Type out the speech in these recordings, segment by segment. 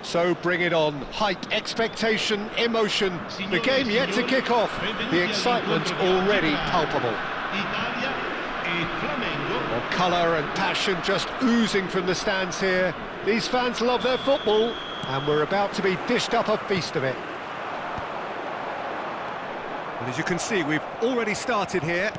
So bring it on. Hype, expectation, emotion. The game yet to kick off. The excitement already palpable. Well, colour and passion just oozing from the stands here. These fans love their football, and we're about to be dished up a feast of it. And as you can see, we've already started here.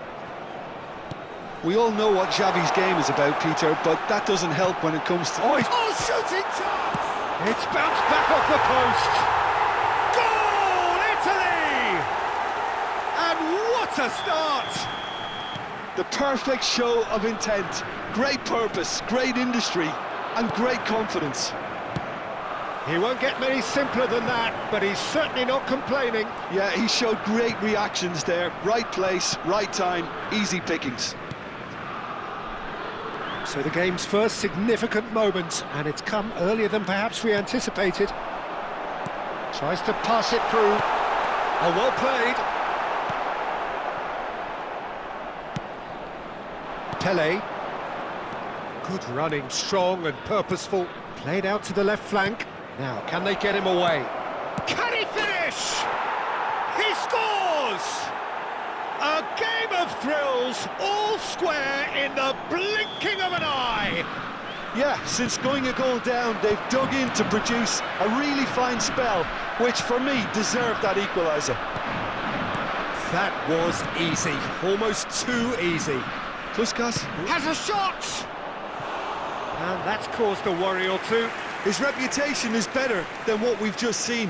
We all know what Xavi's game is about, Peter, but that doesn't help when it comes to... Oh, shooting chance! It's bounced back off the post. Goal, Italy! And what a start! The perfect show of intent, great purpose, great industry, and great confidence. He won't get many simpler than that, but he's certainly not complaining. Yeah, he showed great reactions there. Right place, right time, easy pickings. So the game's first significant moment, and it's come earlier than perhaps we anticipated. Tries to pass it through. Oh, well played. Pele. Good running, strong and purposeful. Played out to the left flank. Now, can they get him away? Can he finish? He scores! A game of thrills, all square in the blinking of an eye. Yeah, since going a goal down, they've dug in to produce a really fine spell, which for me deserved that equaliser. That was easy, almost too easy. Puskas Has a shot! And that's caused a worry or two. His reputation is better than what we've just seen.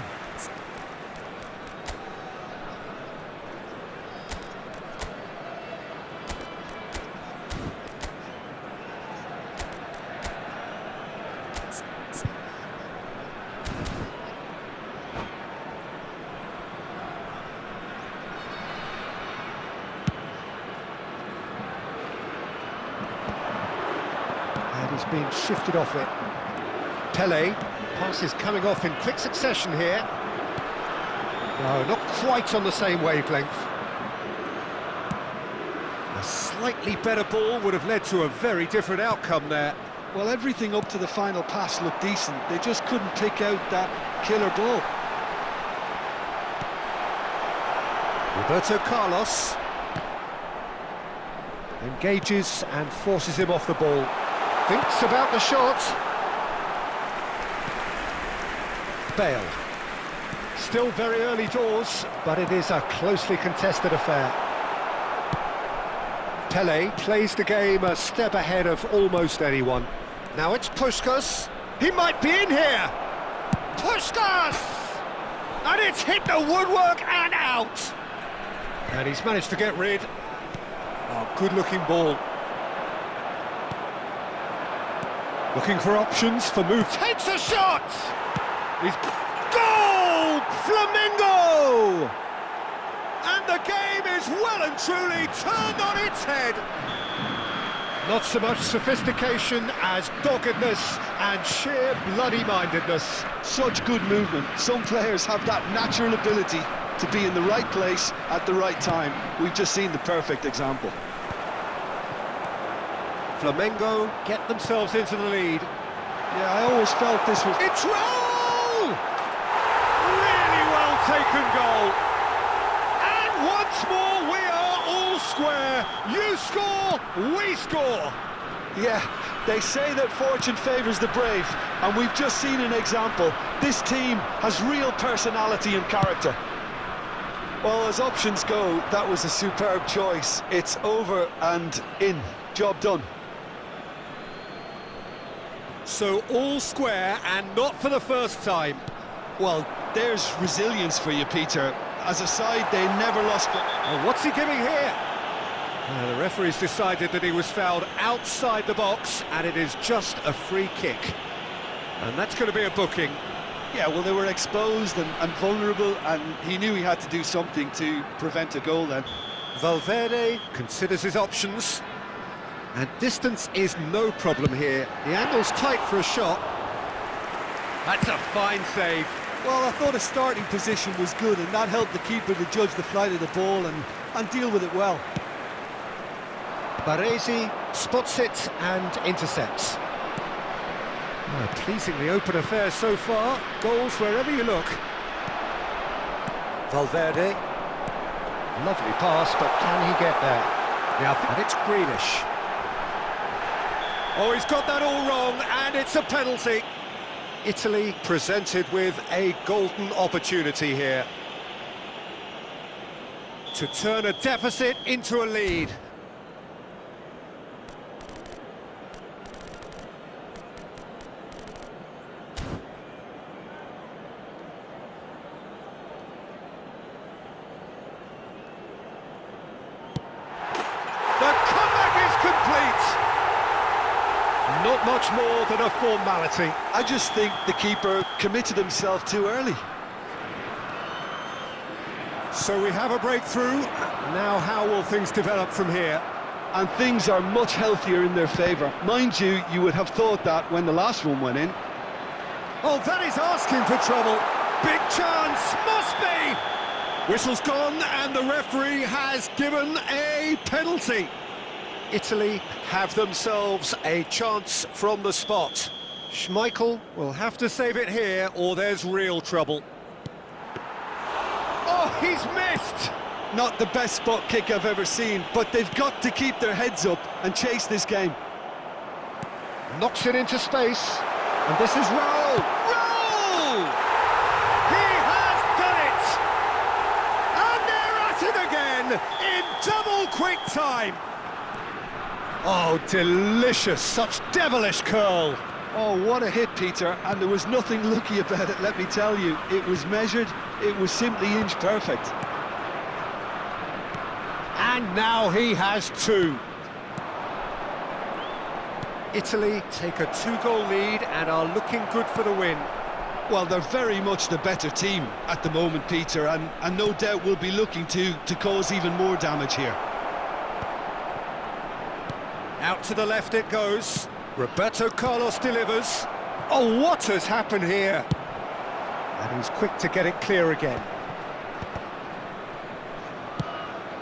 And he's being shifted off it. Pele, passes coming off in quick succession here. No, not quite on the same wavelength. A slightly better ball would have led to a very different outcome there. Well, everything up to the final pass looked decent. They just couldn't pick out that killer ball. Roberto Carlos engages and forces him off the ball. Thinks about the shot. Bale. Still very early doors, but it is a closely contested affair. Pele plays the game a step ahead of almost anyone. Now it's Puskas. He might be in here. Puskas! And it's hit the woodwork and out. And he's managed to get rid. Oh, good-looking ball. Looking for options for move. Takes a shot! He's... Goal! Flamengo! And the game is well and truly turned on its head. Not so much sophistication as doggedness and sheer bloody-mindedness. Such good movement. Some players have that natural ability to be in the right place at the right time. We've just seen the perfect example. Flamengo get themselves into the lead. Yeah, I always felt this was... It's roll! Really well taken goal. And once more we are all square. You score, we score. Yeah, they say that fortune favours the brave, and we've just seen an example. This team has real personality and character. Well, as options go, that was a superb choice. It's over and in. Job done. So all square, and not for the first time. Well, there's resilience for you, Peter. As a side, they never lost... Oh, what's he giving here? The referee's decided that he was fouled outside the box, and it is just a free kick. And that's going to be a booking. Yeah, well, they were exposed and vulnerable, and he knew he had to do something to prevent a goal then. Valverde considers his options. And distance is no problem here. The angle's tight for a shot. That's a fine save. Well, I thought his starting position was good, and that helped the keeper to judge the flight of the ball and deal with it well. Baresi spots it and intercepts. Oh, pleasingly open affair so far. Goals wherever you look. Valverde. Lovely pass, but can he get there? Yeah, and it's Grealish. Oh, he's got that all wrong, and it's a penalty. Italy presented with a golden opportunity here to turn a deficit into a lead. The comeback is complete. Not much more than a formality. I just think the keeper committed himself too early. So we have a breakthrough. Now how will things develop from here? And things are much healthier in their favour. Mind you, you would have thought that when the last one went in. Oh, that is asking for trouble. Big chance, must be! Whistle's gone and the referee has given a penalty. Italy have themselves a chance from the spot. Schmeichel will have to save it here or there's real trouble. Oh, he's missed! Not the best spot kick I've ever seen, but they've got to keep their heads up and chase this game. Knocks it into space, and this is Raul! Raul! He has done it! And they're at it again in double quick time! Oh, delicious, such devilish curl! Oh, what a hit, Peter, and there was nothing lucky about it, let me tell you. It was measured, it was simply inch perfect. And now he has two. Italy take a two-goal lead and are looking good for the win. Well, they're very much the better team at the moment, Peter, and no doubt will be looking to cause even more damage here. Out to the left it goes. Roberto Carlos delivers. Oh, what has happened here? And he's quick to get it clear again.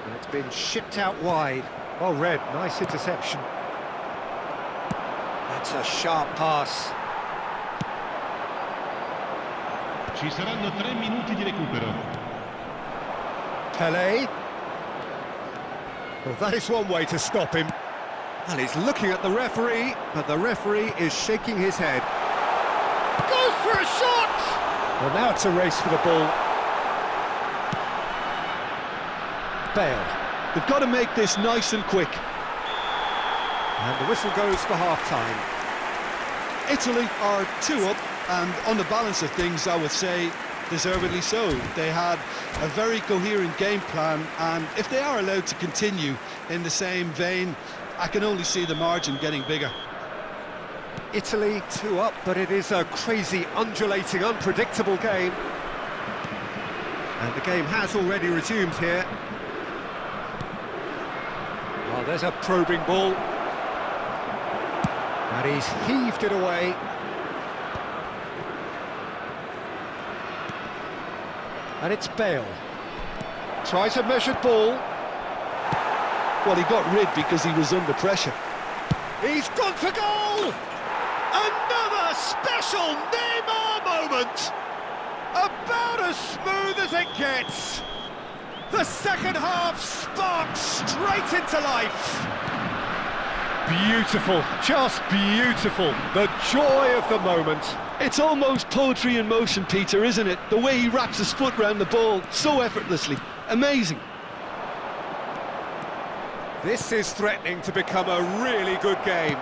And it's been shipped out wide. Well read, nice interception. That's a sharp pass. Ci saranno 3 minuti di recupero. Pelé. Well, that is one way to stop him. And he's looking at the referee, but the referee is shaking his head. Goes for a shot! Well, now it's a race for the ball. Bale. They've got to make this nice and quick. And the whistle goes for half-time. Italy are 2 up, and on the balance of things, I would say deservedly so. They had a very coherent game plan, and if they are allowed to continue in the same vein, I can only see the margin getting bigger. Italy 2 up, but it is a crazy, undulating, unpredictable game. And the game has already resumed here. Oh, there's a probing ball. And he's heaved it away. And it's Bale. Tries a measured ball. Well, he got rid because he was under pressure. He's gone for goal! Another special Neymar moment! About as smooth as it gets. The second half sparks straight into life. Beautiful, just beautiful. The joy of the moment. It's almost poetry in motion, Peter, isn't it? The way he wraps his foot round the ball so effortlessly. Amazing. This is threatening to become a really good game.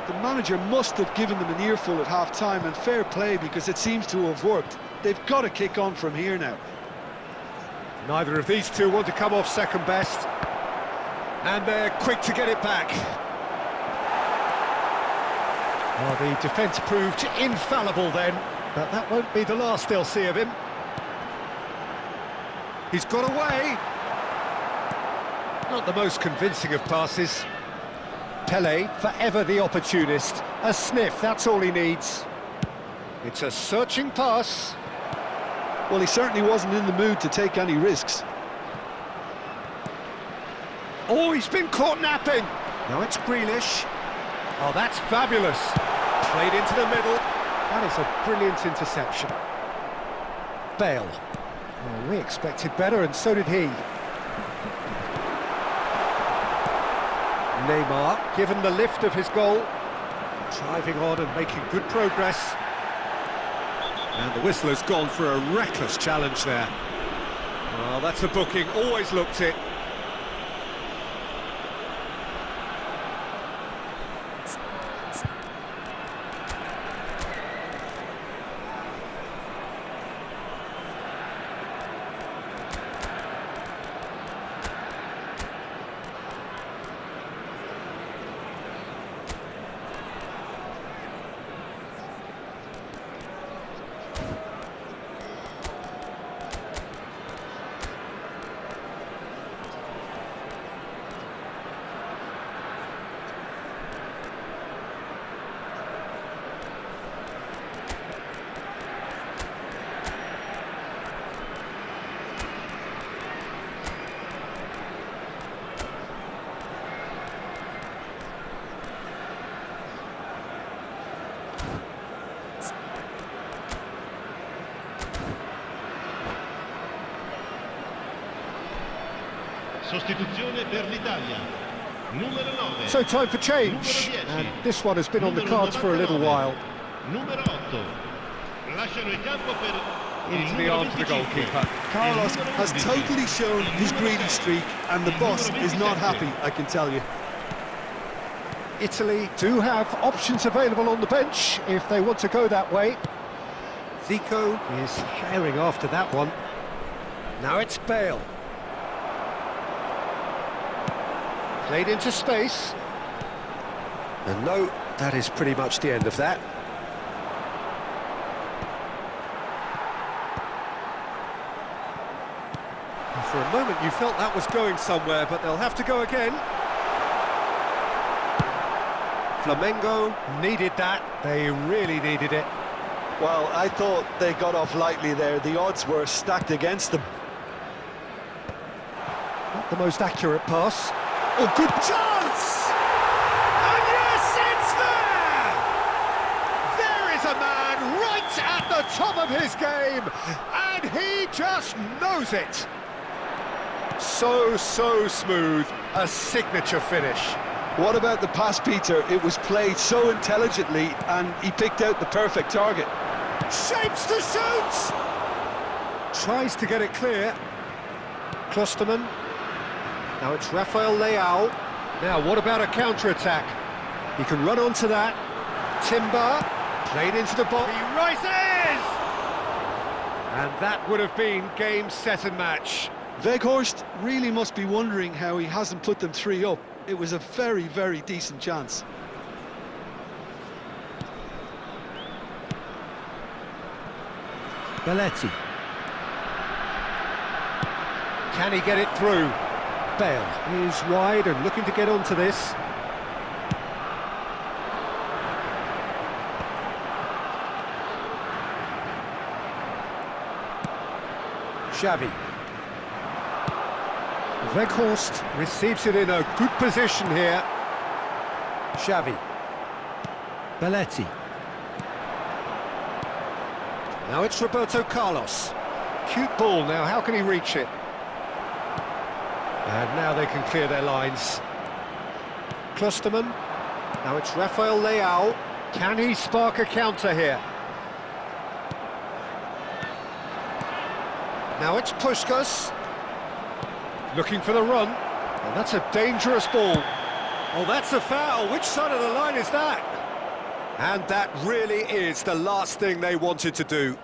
The manager must have given them an earful at half-time, and fair play because it seems to have worked. They've got to kick on from here now. Neither of these two want to come off second best. And they're quick to get it back. Well, the defence proved infallible then, but that won't be the last they'll see of him. He's got away. Not the most convincing of passes. Pelé, forever the opportunist. A sniff, that's all he needs. It's a searching pass. Well, he certainly wasn't in the mood to take any risks. Oh, he's been caught napping. Now it's Grealish. Oh, that's fabulous. Played into the middle. That is a brilliant interception. Bale. Well, we expected better, and so did he. Neymar, given the lift of his goal, driving on and making good progress. And the whistle has gone for a reckless challenge there. Well, that's a booking, always looked it. Sostituzione per l'Italia. Numero 9. So time for change, and this one has been on the cards for a little while. Numero 8. Lasciano il campo per Into the arms of the goalkeeper. Carlos has totally shown his greedy streak, and the boss is not happy, I can tell you. Italy do have options available on the bench if they want to go that way. Zico is herring after that one. Now it's Bale. Played into space. And no, that is pretty much the end of that. And for a moment you felt that was going somewhere, but they'll have to go again. Flamengo needed that. They really needed it. Well, I thought they got off lightly there. The odds were stacked against them. Not the most accurate pass. Oh, good chance! And yes, it's there! There is a man right at the top of his game, and he just knows it. So smooth, a signature finish. What about the pass, Peter? It was played so intelligently, and he picked out the perfect target. Shapes to shoot! Tries to get it clear. Klosterman. Now it's Rafael Leao. Now, what about a counter-attack? He can run onto that. Timber, played into the box. He rises! And that would have been game, set and match. Weghorst really must be wondering how he hasn't put them 3 up. It was a very, very decent chance. Belletti. Can he get it through? Bale is wide and looking to get onto this. Xavi. Weghorst receives it in a good position here. Xavi. Belletti. Now it's Roberto Carlos. Cute ball now, how can he reach it? And now they can clear their lines. Klosterman. Now it's Rafael Leao. Can he spark a counter here? Now it's Puskás. Looking for the run. And that's a dangerous ball. Oh, that's a foul. Which side of the line is that? And that really is the last thing they wanted to do.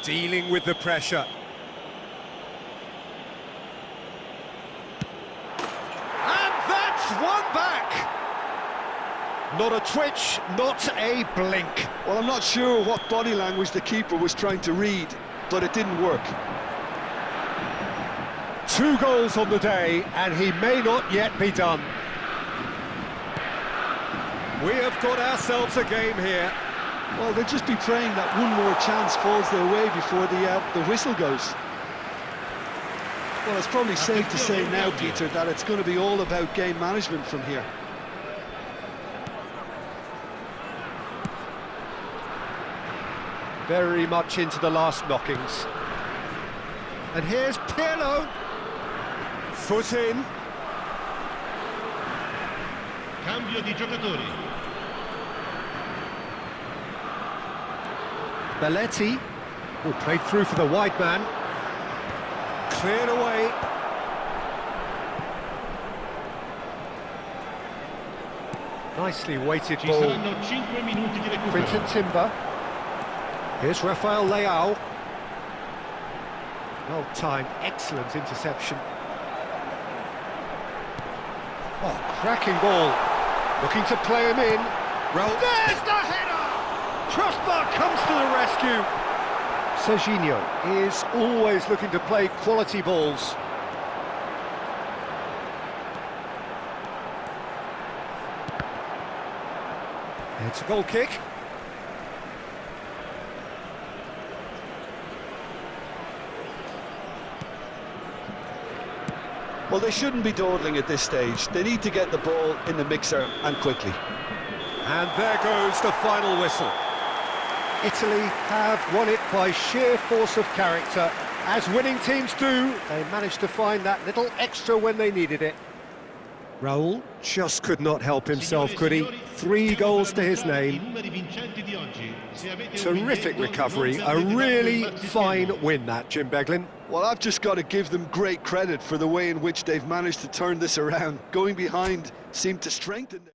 Dealing with the pressure. One back! Not a twitch, not a blink. Well, I'm not sure what body language the keeper was trying to read, but it didn't work. 2 goals on the day, and he may not yet be done. We have got ourselves a game here. Well, they'll just be praying that one more chance falls their way before the whistle goes. Well, it's probably safe to say now, Peter, that it's going to be all about game management from here. very much into the last knockings. And here's Pirlo. Foot in. Cambio di giocatori. Belletti. Oh, played through for the wide man. Cleared away. Nicely weighted Ci ball. saranno 5 minuti di recupero. Quinton Timber. Here's Rafael Leao. Well timed, excellent interception. Oh, cracking ball. Looking to play him in. There's the header! Crossbar comes to the rescue. Serginho is always looking to play quality balls. It's a goal kick. Well, they shouldn't be dawdling at this stage. They need to get the ball in the mixer, and quickly. And there goes the final whistle. Italy have won it by sheer force of character. As winning teams do, they managed to find that little extra when they needed it. Raul just could not help himself, could he? 3 goals to his name. Terrific recovery, a really fine win that, Jim Beglin. Well, I've just got to give them great credit for the way in which they've managed to turn this around. Going behind seemed to strengthen them.